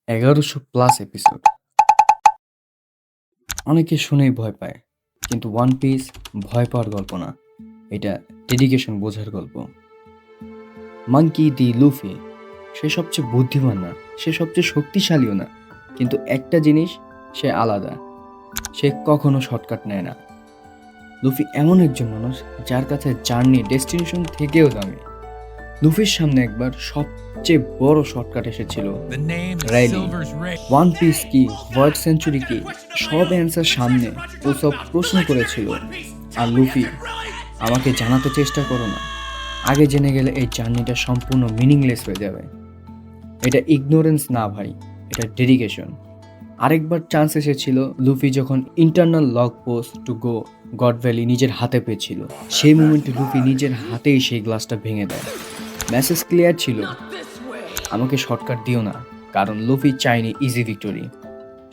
1100+ episode. অনেকে শুনেই ভয় পায়, কিন্তু ওয়ান পিস ভয় পাওয়ার গল্প না, এটা ডেডিকেশন বোঝার গল্প। মাঙ্কি ডি লুফি, সে সবচেয়ে বুদ্ধিমান না, সে সবচেয়ে শক্তিশালীও না, কিন্তু একটা জিনিস সে আলাদা, সে কখনো শর্টকাট নেয় না। লুফি এমন একজন মানুষ যার কাছে জার্নি ডেস্টিনেশন থেকেও দামি। লুফির সামনে একবার সবচেয়ে বড় শর্টকাট এসেছিল, রাইলি। ওয়ান পিস কি, ওয়ার্ল্ড সেঞ্চুরি কি, সব অ্যান্সার সামনে, ও সব প্রশ্ন করেছিল। আর লুফি, আমাকে জানাতে চেষ্টা করো না, আগে জেনে গেলে এই জার্নিটা সম্পূর্ণ মিনিংলেস হয়ে যাবে। এটা ইগনোরেন্স না ভাই, এটা ডেডিকেশন। আরেকবার চান্স এসেছিল লুফি যখন internal log post to go god valley নিজের হাতে পেয়েছিল। সেই মুমেন্টে লুফি নিজের হাতেই সেই গ্লাসটা ভেঙে দেয়। মেসেজ ক্লিয়ার ছিল, আমাকে শর্টকাট দিও না, কারণ লুফি চায়নি ইজি ভিক্টোরি,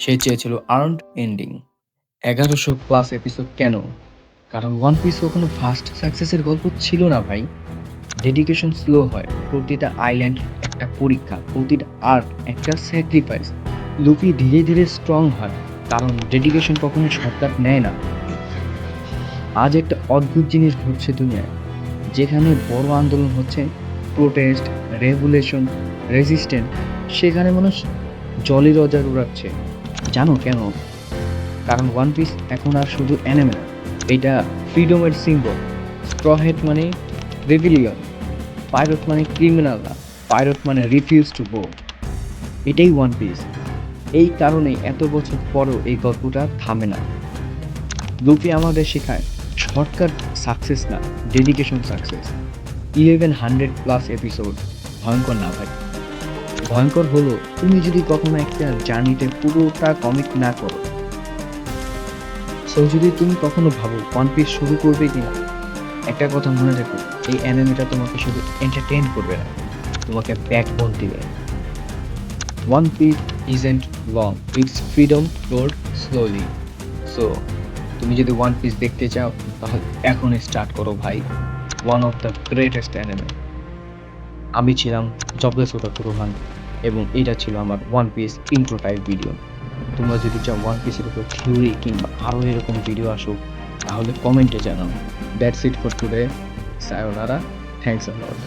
সে চেয়েছিল আর্নড এন্ডিং। 1100+ এপিসোড কেন? কারণ ওয়ান পিস কখনো ফার্স্ট সাকসেসের গল্প ছিল না ভাই। ডেডিকেশন স্লো হয়, প্রতিটা আইল্যান্ড একটা পরীক্ষা, প্রতিটা আর্ক একটা স্যাক্রিফাইস। লুফি ধীরে ধীরে স্ট্রং হয়, কারণ ডেডিকেশন কখনো শর্টকাট নেয় না। আজ একটা অদ্ভুত জিনিস ঘটছে দুনিয়ায়, যেখানে বড় আন্দোলন হচ্ছে, প্রোটেস্ট, রেভুলেশন, রেজিস্ট্যান্ট, সেখানে মানুষ জলি রজার উড়াচ্ছে। জানো কেন? কারণ ওয়ান পিস এখন আর শুধু অ্যানিমে না, এটা ফ্রিডমের সিম্বল। স্ট্রহেড মানে রেভিলিয়ন, পাইরট মানে ক্রিমিনাল না, পাইরট মানে রিফিউজ টু গো। এটাই ওয়ান পিস। এই কারণেই এত বছর পরেও এই গল্পটা থামে না। লুফি আমাদের শেখায় শর্টকাট সাকসেস না, ডেডিকেশন সাকসেস। 1100+ এপিসোড ভয়ঙ্কর না ভাই, ভয়ঙ্কর হলো তুমি যদি কখনো একটা জার্নিতে পুরোটা কমিট না করো। সো যদি তুমি কখনো ভাবো ওয়ান পিস শুরু করবে কিনা, একটা কথা মনে রাখো, এই অ্যানিমেটা তোমাকে শুধু এন্টারটেইন করবে না, তোমাকে ব্যাকবোন দিবে। One piece isn't long, it's freedom road slowly. So তুমি যদি ওয়ান পিস দেখতে চাও, তাহলে এখনই স্টার্ট করো ভাই। One of the greatest anime. আমি ছিলাম জবলেস ওটাকু রোহান, এবং এটা ছিল আমার one piece intro type video. তোমরা যদি চাও ওয়ান পিসের উপর থিওরি কিংবা আরও এরকম ভিডিও আসুক, তাহলে কমেন্টে জানাও। That's it for today. সায়োনারা, thanks a lot.